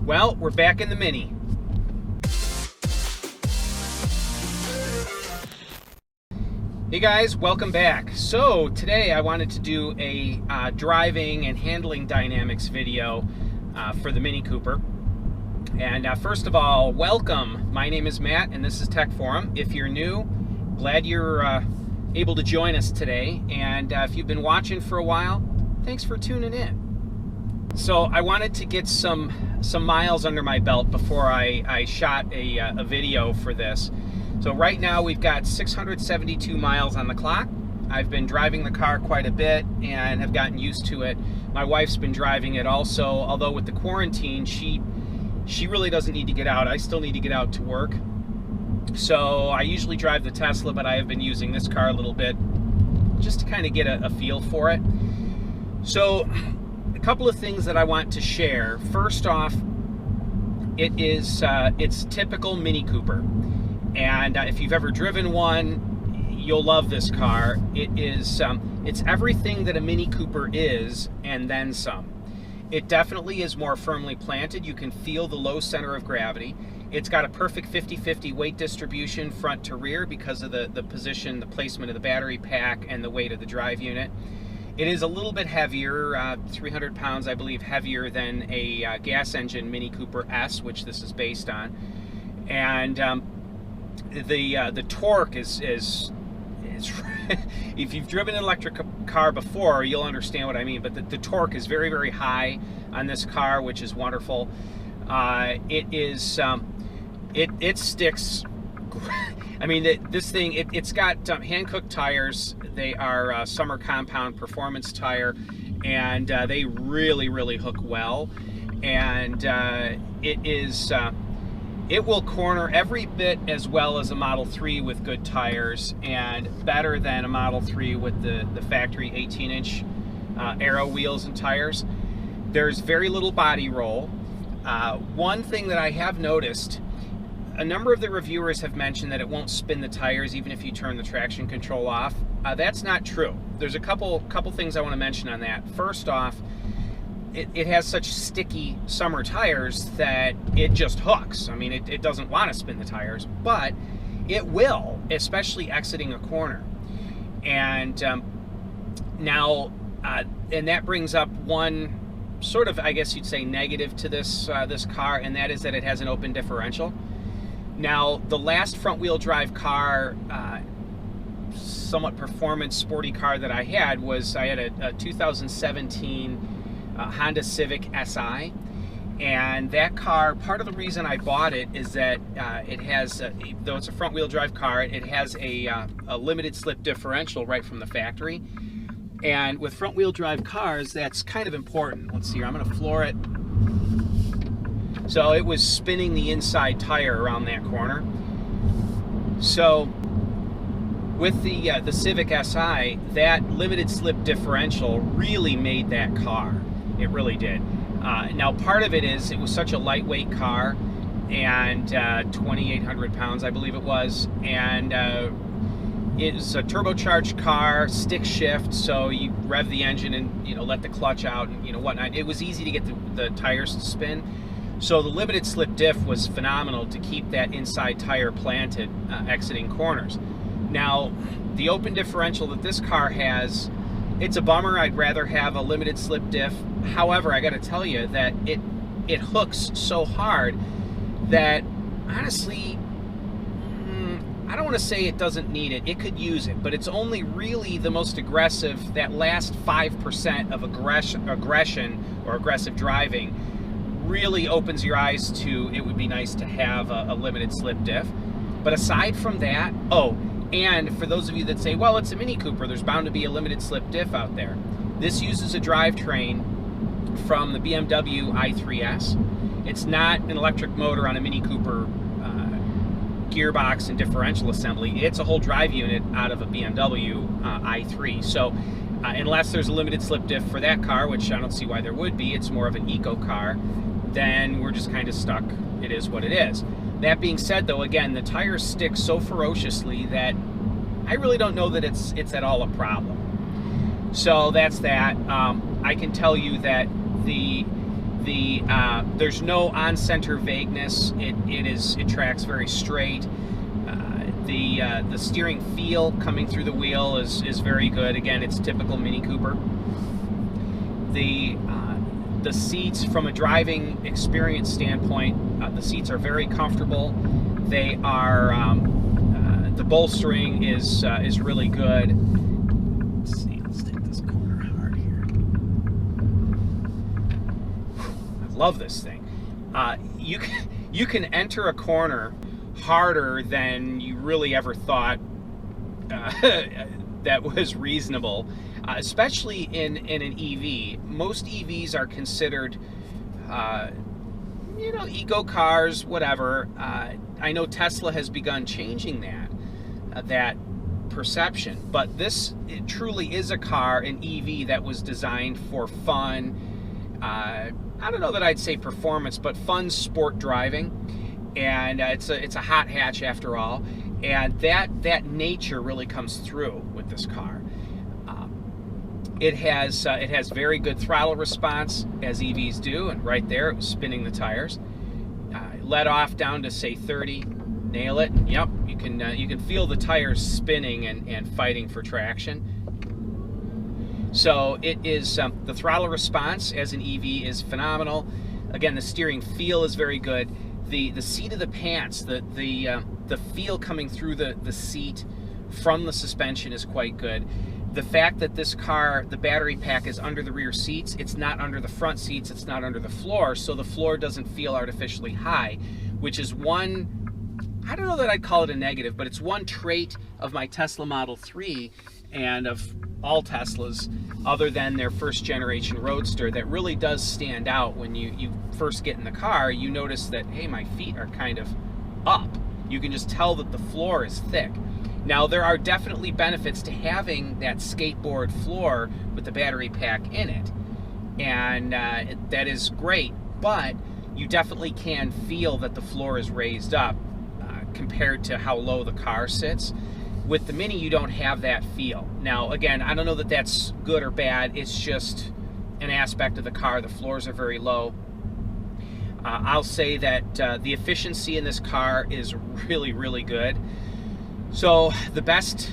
Well, we're back in the Mini. Hey guys, welcome back. So today I wanted to do a driving and handling dynamics video for the Mini Cooper. And first of all, welcome. My name is Matt and this is Tech Forum. If you're new, glad you're able to join us today. And if you've been watching for a while, thanks for tuning in. So I wanted to get some miles under my belt before I shot a video for this. So right now we've got 672 miles on the clock. I've been driving the car quite a bit and have gotten used to it. My wife's been driving it also, although with the quarantine, she really doesn't need to get out. I still need to get out to work. So I usually drive the Tesla, but I have been using this car a little bit just to kind of get a feel for it. So a couple of things that I want to share. First off, it's typical Mini Cooper. And if you've ever driven one, you'll love this car. It's everything that a Mini Cooper is and then some. It definitely is more firmly planted. You can feel the low center of gravity. It's got a perfect 50-50 weight distribution front to rear because of the position, the placement of the battery pack, and the weight of the drive unit. It is a little bit heavier, 300 pounds, I believe, heavier than a gas engine Mini Cooper S, which this is based on. And the torque is if you've driven an electric car before, you'll understand what I mean, but the torque is very, very high on this car, which is wonderful. It sticks. I mean, this thing, it's got hand-cooked tires. They are summer compound performance tire, and they really, really hook well. And it will corner every bit as well as a Model 3 with good tires, and better than a Model 3 with the factory 18-inch Aero wheels and tires. There's very little body roll. One thing that I have noticed, a number of the reviewers have mentioned that it won't spin the tires even if you turn the traction control off. That's not true. There's a couple things I want to mention on that. First off, it has such sticky summer tires that it just hooks. I mean, it doesn't want to spin the tires, but it will, especially exiting a corner. And now, and that brings up one sort of, I guess you'd say, negative to this car, and that is that it has an open differential. Now, the last front-wheel drive car, somewhat performance sporty car that I had had a 2017 Honda Civic Si, and that car, part of the reason I bought it is that it has, though it's a front-wheel drive car, it has a limited slip differential right from the factory. And with front-wheel drive cars, that's kind of important. Let's see here, I'm going to floor it. So it was spinning the inside tire around that corner. So with the Civic Si, that limited slip differential really made that car. It really did. Now, part of it is it was such a lightweight car, and 2,800 pounds, I believe it was, and it's a turbocharged car, stick shift, so you rev the engine and let the clutch out and whatnot. It was easy to get the tires to spin. So the limited slip diff was phenomenal to keep that inside tire planted exiting corners. Now, the open differential that this car has, it's a bummer. I'd rather have a limited slip diff. However, I got to tell you that it hooks so hard that, honestly, I don't want to say it doesn't need it. It could use it, but it's only really the most aggressive, that last 5% of aggression or aggressive driving really opens your eyes to, it would be nice to have a limited slip diff. But aside from that, and for those of you that say, well, it's a Mini Cooper, there's bound to be a limited slip diff out there. This uses a drivetrain from the BMW i3S. It's not an electric motor on a Mini Cooper gearbox and differential assembly. It's a whole drive unit out of a BMW i3. So unless there's a limited slip diff for that car, which I don't see why there would be, it's more of an eco car, then we're just kind of stuck. It is what it is. That being said, though, again, the tires stick so ferociously that I really don't know that it's at all a problem. So that's that. I can tell you that the There's no on-center vagueness. It tracks very straight. The steering feel coming through the wheel is very good. Again, it's typical Mini Cooper. The seats, from a driving experience standpoint, the seats are very comfortable. They are the bolstering is really good. Let's see. Let's take this corner hard here. I love this thing. You can enter a corner harder than you really ever thought that was reasonable, especially in an EV. Most EVs are considered, eco cars, whatever. I know Tesla has begun changing that perception, but it truly is a car, an EV, that was designed for fun. I don't know that I'd say performance, but fun sport driving. And it's a hot hatch after all, and that nature really comes through with this car. It has very good throttle response, as EVs do, and right there it was spinning the tires. Let off down to say 30, nail it. Yep, you can feel the tires spinning and fighting for traction. So it is the throttle response as an EV is phenomenal. Again, the steering feel is very good. The seat of the pants, the feel coming through the seat from the suspension is quite good. The fact that this car, the battery pack is under the rear seats, it's not under the front seats, it's not under the floor, so the floor doesn't feel artificially high, which is one, I don't know that I'd call it a negative, but it's one trait of my Tesla Model 3 and of all Teslas other than their first generation Roadster that really does stand out. When you first get in the car, you notice that, hey, my feet are kind of up. You can just tell that the floor is thick. Now, there are definitely benefits to having that skateboard floor with the battery pack in it, and that is great, but you definitely can feel that the floor is raised up compared to how low the car sits. With the Mini, you don't have that feel. Now, again, I don't know that that's good or bad. It's just an aspect of the car. The floors are very low. I'll say that the efficiency in this car is really, really good. So the best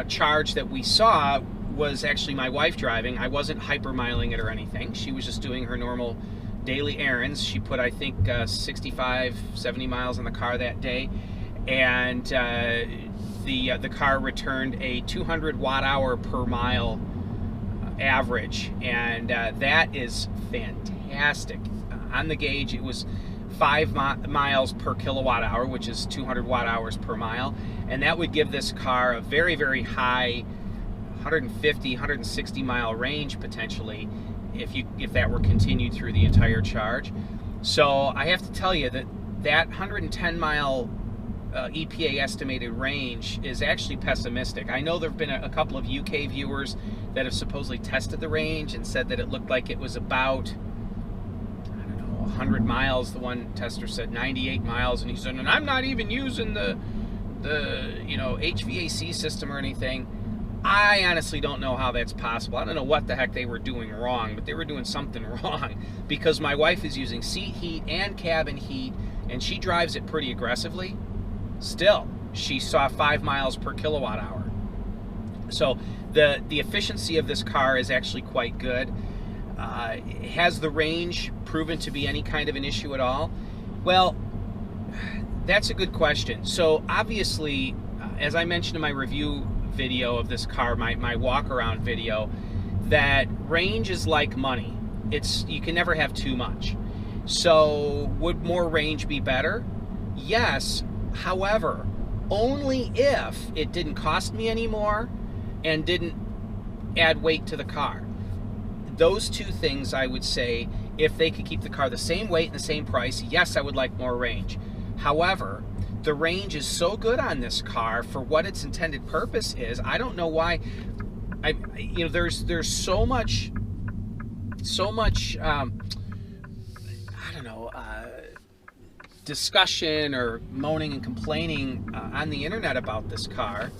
charge that we saw was actually my wife driving. I wasn't hypermiling it or anything. She was just doing her normal daily errands. She put, I think, 65, 70 miles in the car that day. And the car returned a 200 watt-hour per mile average, and that is fantastic. On the gauge, it was 5 miles per kilowatt hour, which is 200 watt-hours per mile, and that would give this car a very, very high 150, 160 mile range potentially if that were continued through the entire charge. So I have to tell you that 110 mile EPA estimated range is actually pessimistic. I know there have been a couple of UK viewers that have supposedly tested the range and said that it looked like it was about, I don't know, 100 miles. The one tester said 98 miles, and he said, and I'm not even using the HVAC system or anything. I honestly don't know how that's possible. I don't know what the heck they were doing wrong, but they were doing something wrong, because my wife is using seat heat and cabin heat, and she drives it pretty aggressively. Still, she saw 5 miles per kilowatt hour. So the efficiency of this car is actually quite good. Has the range proven to be any kind of an issue at all? Well, that's a good question. So obviously, as I mentioned in my review video of this car, my walk around video, that range is like money. You can never have too much. So would more range be better? Yes. However, only if it didn't cost me any more and didn't add weight to the car. Those two things, I would say, if they could keep the car the same weight and the same price, yes, I would like more range. However, the range is so good on this car for what its intended purpose is. I don't know why. There's so much discussion or moaning and complaining on the internet about this car,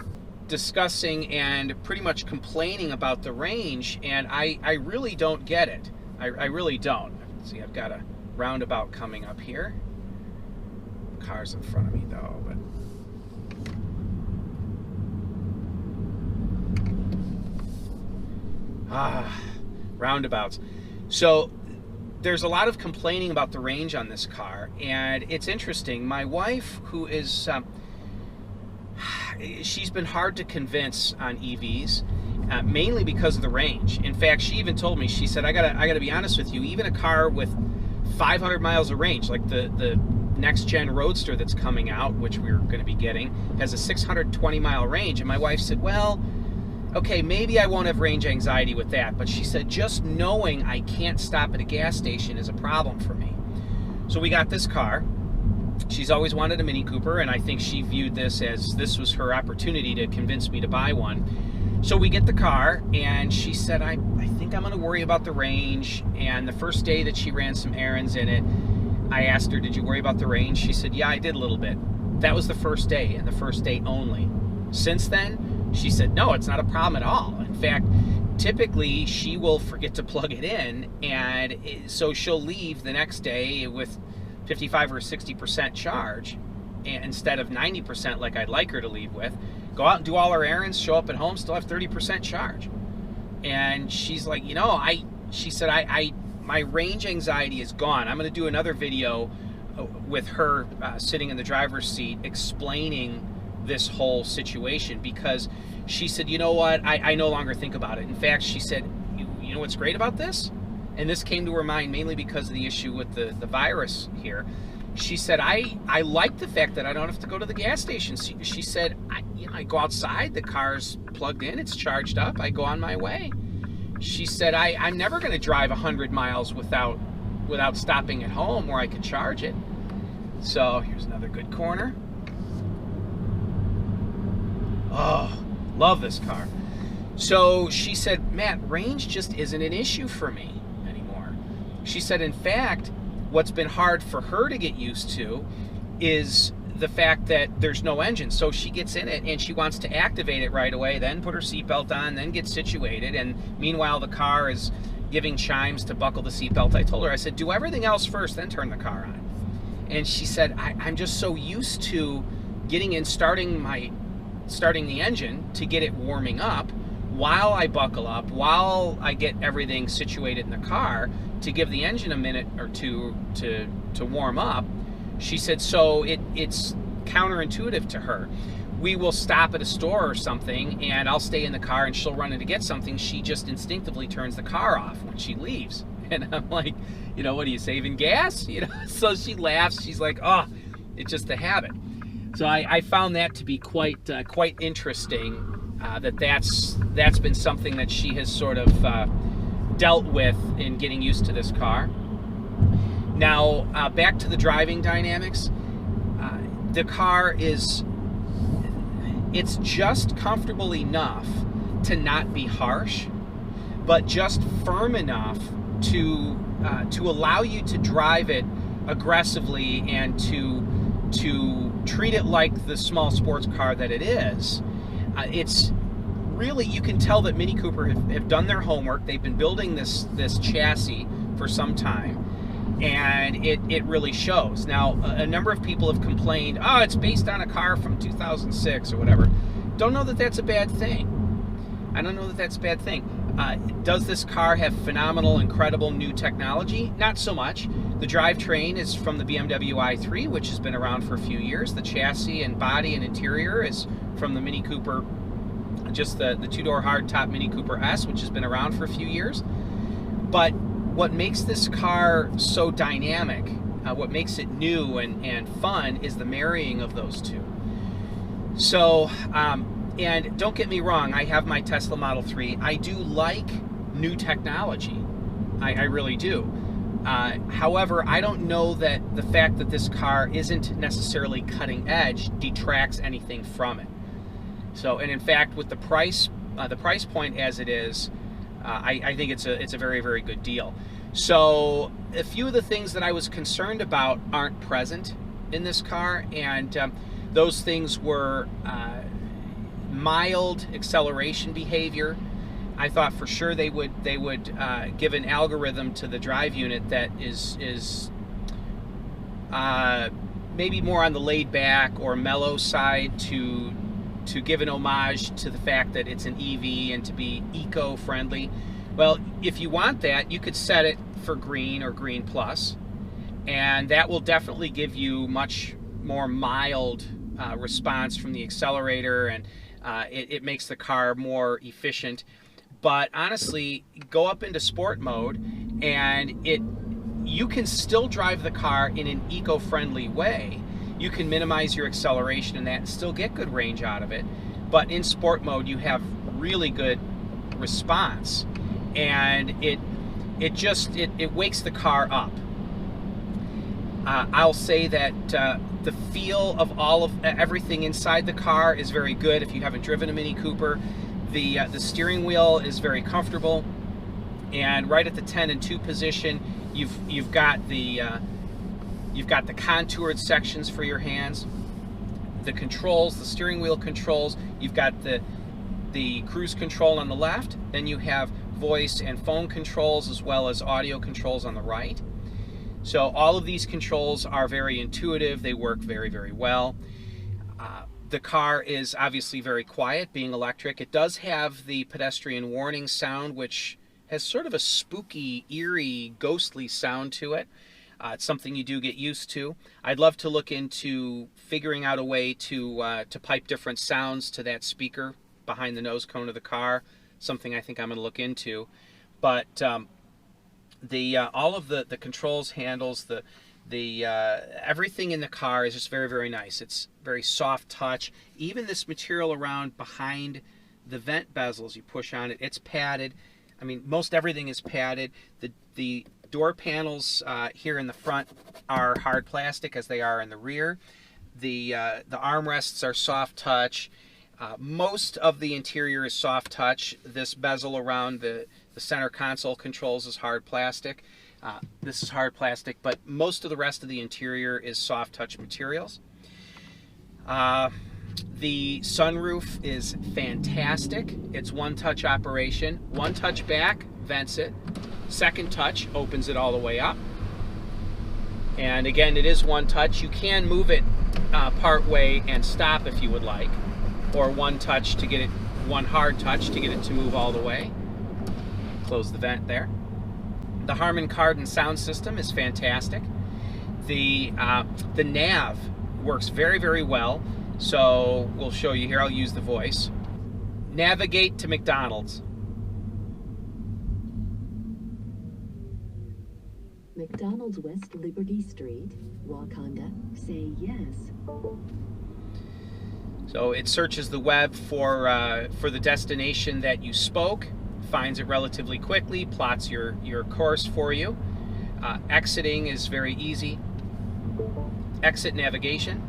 discussing and pretty much complaining about the range, and I really don't get it. I really don't. See, I've got a roundabout coming up here. Cars in front of me though, but roundabouts. So there's a lot of complaining about the range on this car, and it's interesting. My wife, who is she's been hard to convince on EVs, mainly because of the range. In fact, she even told me, she said, I gotta be honest with you, even a car with 500 miles of range, like the next gen Roadster that's coming out, which we're going to be getting, has a 620 mile range. And my wife said, well, okay, maybe I won't have range anxiety with that, but she said just knowing I can't stop at a gas station is a problem for me. So we got this car. She's always wanted a Mini Cooper, and I think she viewed this as this was her opportunity to convince me to buy one. So we get the car, and she said, I think I'm going to worry about the range. And the first day that she ran some errands in it, I asked her, did you worry about the range? She said, yeah, I did a little bit. That was the first day, and the first day only. Since then, she said, no, it's not a problem at all. In fact, typically she will forget to plug it in, and so she'll leave the next day with 55 or 60% charge instead of 90% like I'd like her to leave with. Go out and do all her errands, show up at home, still have 30% charge. And she's like, you know, she said, my range anxiety is gone. I'm going to do another video with her sitting in the driver's seat explaining this whole situation, because she said, you know what, I no longer think about it. In fact, she said, you know what's great about this? And this came to her mind mainly because of the issue with the virus here. She said, I like the fact that I don't have to go to the gas station. She said, I go outside, the car's plugged in, it's charged up, I go on my way. She said, I'm never going to drive 100 miles without stopping at home where I could charge it. So here's another good corner. Oh, love this car. So she said, Matt, range just isn't an issue for me anymore. She said, in fact, what's been hard for her to get used to is the fact that there's no engine. So she gets in it and she wants to activate it right away, then put her seatbelt on, then get situated. And meanwhile, the car is giving chimes to buckle the seatbelt. I told her, I said, do everything else first, then turn the car on. And she said, I'm just so used to getting in, starting the engine to get it warming up while I buckle up, while I get everything situated in the car to give the engine a minute or two to warm up. She said, so it's counterintuitive to her. We will stop at a store or something, and I'll stay in the car, and she'll run in to get something. She just instinctively turns the car off when she leaves. And I'm like, you know, what are you, saving gas? You know, so she laughs. She's like, oh, it's just a habit. So I found that to be quite interesting. That's been something that she has sort of dealt with in getting used to this car. Now, back to the driving dynamics. The car it's just comfortable enough to not be harsh, but just firm enough to allow you to drive it aggressively and to treat it like the small sports car that it is. It's really, you can tell that Mini Cooper have done their homework. They've been building this chassis for some time, and it really shows. Now, a number of people have complained, oh, it's based on a car from 2006 or whatever. Don't know that that's a bad thing. I don't know that that's a bad thing. Does this car have phenomenal, incredible new technology? Not so much. The drivetrain is from the BMW i3, which has been around for a few years. The chassis and body and interior is from the Mini Cooper, just the two-door hardtop Mini Cooper S, which has been around for a few years. But what makes this car so dynamic, what makes it new and fun, is the marrying of those two. So, and don't get me wrong, I have my Tesla Model 3. I do like new technology. I really do. However, I don't know that the fact that this car isn't necessarily cutting edge detracts anything from it. So, and in fact, with the price point as it is, I think it's a very, very good deal. So a few of the things that I was concerned about aren't present in this car, and those things were mild acceleration behavior. I thought for sure they would give an algorithm to the drive unit that is maybe more on the laid back or mellow side to give an homage to the fact that it's an EV and to be eco-friendly. Well, if you want that, you could set it for green or green plus, and that will definitely give you much more mild response from the accelerator, and it makes the car more efficient. But honestly, go up into sport mode and you can still drive the car in an eco-friendly way. You can minimize your acceleration and that and still get good range out of it. But in sport mode, you have really good response, and it wakes the car up. I'll say that the feel of everything inside the car is very good. If you haven't driven a Mini Cooper, the steering wheel is very comfortable, and right at the 10 and 2 position, you've got the contoured sections for your hands, the controls, the steering wheel controls. You've got the cruise control on the left, then you have voice and phone controls as well as audio controls on the right. So all of these controls are very intuitive. They work very, very well. The car is obviously very quiet, being electric. It does have the pedestrian warning sound, which has sort of a spooky, eerie, ghostly sound to it. It's something you do get used to. I'd love to look into figuring out a way to pipe different sounds to that speaker behind the nose cone of the car. Something I think I'm going to look into. But all of the controls, handles, everything in the car is just very, very nice. It's very soft touch. Even this material around behind the vent bezels, you push on it, it's padded. I mean, most everything is padded. The door panels here in the front are hard plastic, as they are in the rear. The armrests are soft touch. Most of the interior is soft touch. This bezel around the center console controls is hard plastic. This is hard plastic, but most of the rest of the interior is soft touch materials. The sunroof is fantastic. It's one touch operation. One touch back vents it. Second touch opens it all the way up. And again, it is one touch. You can move it part way and stop if you would like, or one touch to get it, one hard touch to get it to move all the way. Close the vent there. The Harman Kardon sound system is fantastic. The nav works very, very well. So we'll show you here. I'll use the voice. Navigate to McDonald's. McDonald's West Liberty Street, Wakanda, say yes. So it searches the web for the destination that you spoke, finds it relatively quickly, plots your course for you. Exiting is very easy. Exit navigation.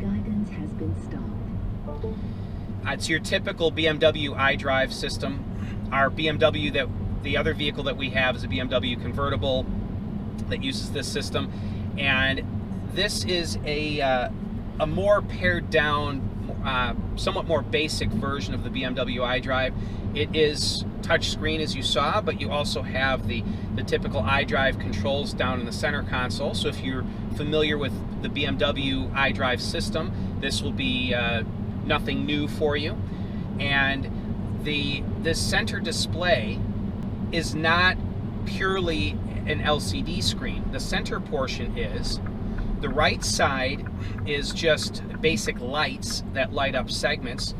Guidance has been stopped. It's your typical BMW iDrive system. Our BMW, the other vehicle that we have, is a BMW convertible that uses this system, and this is a more pared down, somewhat more basic version of the BMW iDrive. It is touchscreen, as you saw, but you also have the typical iDrive controls down in the center console. So if you're familiar with the BMW iDrive system, this will be nothing new for you. And this center display is not purely an LCD screen. The center portion is. The right side is just basic lights that light up segments,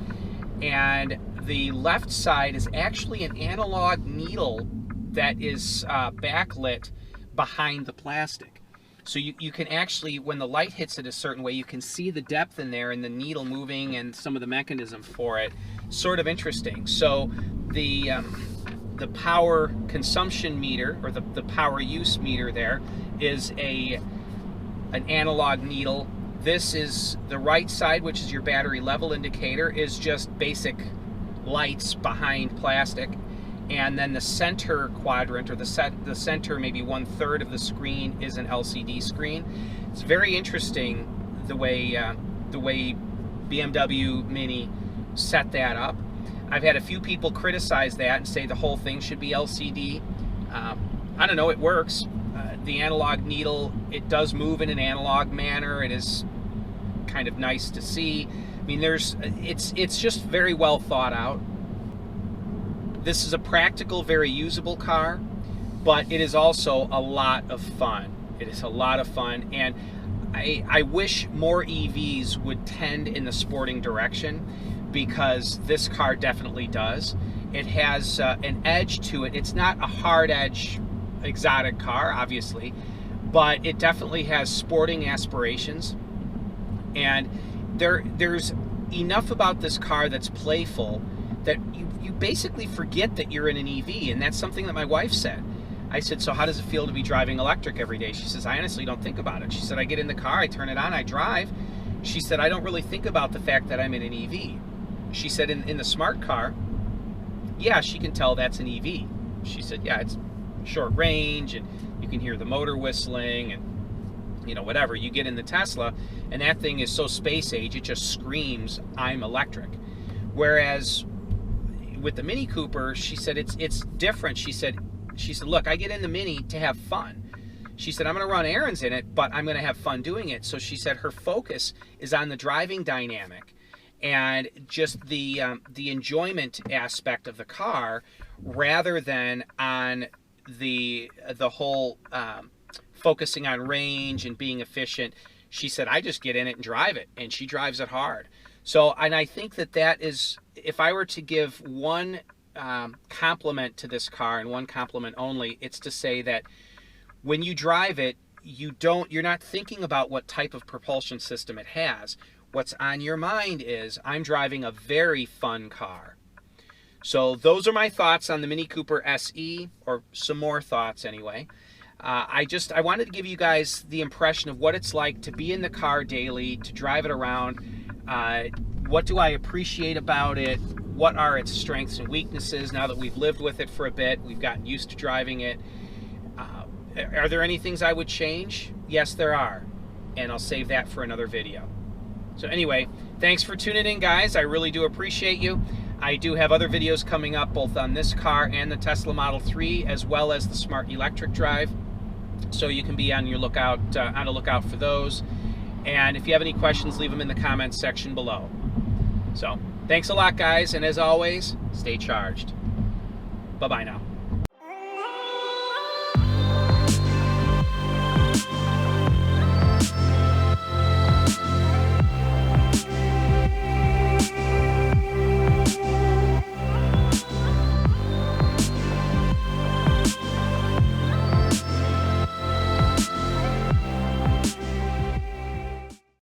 and the left side is actually an analog needle that is backlit behind the plastic. So you can actually, when the light hits it a certain way, you can see the depth in there and the needle moving and some of the mechanism for it. Sort of interesting. So the power consumption meter, or the power use meter there, is an analog needle. This is the right side, which is your battery level indicator, is just basic lights behind plastic. And then the center quadrant, or the center, maybe 1/3 of the screen, is an LCD screen. It's very interesting the way BMW Mini set that up. I've had a few people criticize that and say the whole thing should be LCD. I don't know, it works. The analog needle, it does move in an analog manner. It is kind of nice to see. I mean, it's just very well thought out. This is a practical, very usable car, but it is also a lot of fun. It is a lot of fun, and I wish more EVs would tend in the sporting direction, because this car definitely does. It has an edge to it. It's not a hard edge exotic car, obviously, but it definitely has sporting aspirations. And there's enough about this car that's playful that you basically forget that you're in an EV, and that's something that my wife said. I said, so how does it feel to be driving electric every day? She says, I honestly don't think about it. She said, I get in the car, I turn it on, I drive. She said, I don't really think about the fact that I'm in an EV. She said, in the smart car, yeah, she can tell that's an EV. She said, yeah, it's short range, and you can hear the motor whistling, and you know, whatever. You get in the Tesla, and that thing is so space age, it just screams, I'm electric. Whereas with the Mini Cooper, she said it's different. She said, look, I get in the Mini to have fun. She said, I'm going to run errands in it, but I'm going to have fun doing it. So she said her focus is on the driving dynamic and just the enjoyment aspect of the car, rather than on the whole focusing on range and being efficient. She said, I just get in it and drive it, and she drives it hard. So, and I think that is, if I were to give one compliment to this car, and one compliment only, it's to say that when you drive it, you're not thinking about what type of propulsion system it has. What's on your mind is, I'm driving a very fun car. So those are my thoughts on the Mini Cooper SE, or some more thoughts anyway. I wanted to give you guys the impression of what it's like to be in the car daily, to drive it around. What do I appreciate about it? What are its strengths and weaknesses now that we've lived with it for a bit? We've gotten used to driving it. Are there any things I would change? Yes, there are. And I'll save that for another video. So anyway, thanks for tuning in, guys. I really do appreciate you. I do have other videos coming up, both on this car and the Tesla Model 3, as well as the Smart Electric Drive. So you can be on a lookout for those. And if you have any questions, leave them in the comments section below. So thanks a lot, guys. And as always, stay charged. Bye-bye now.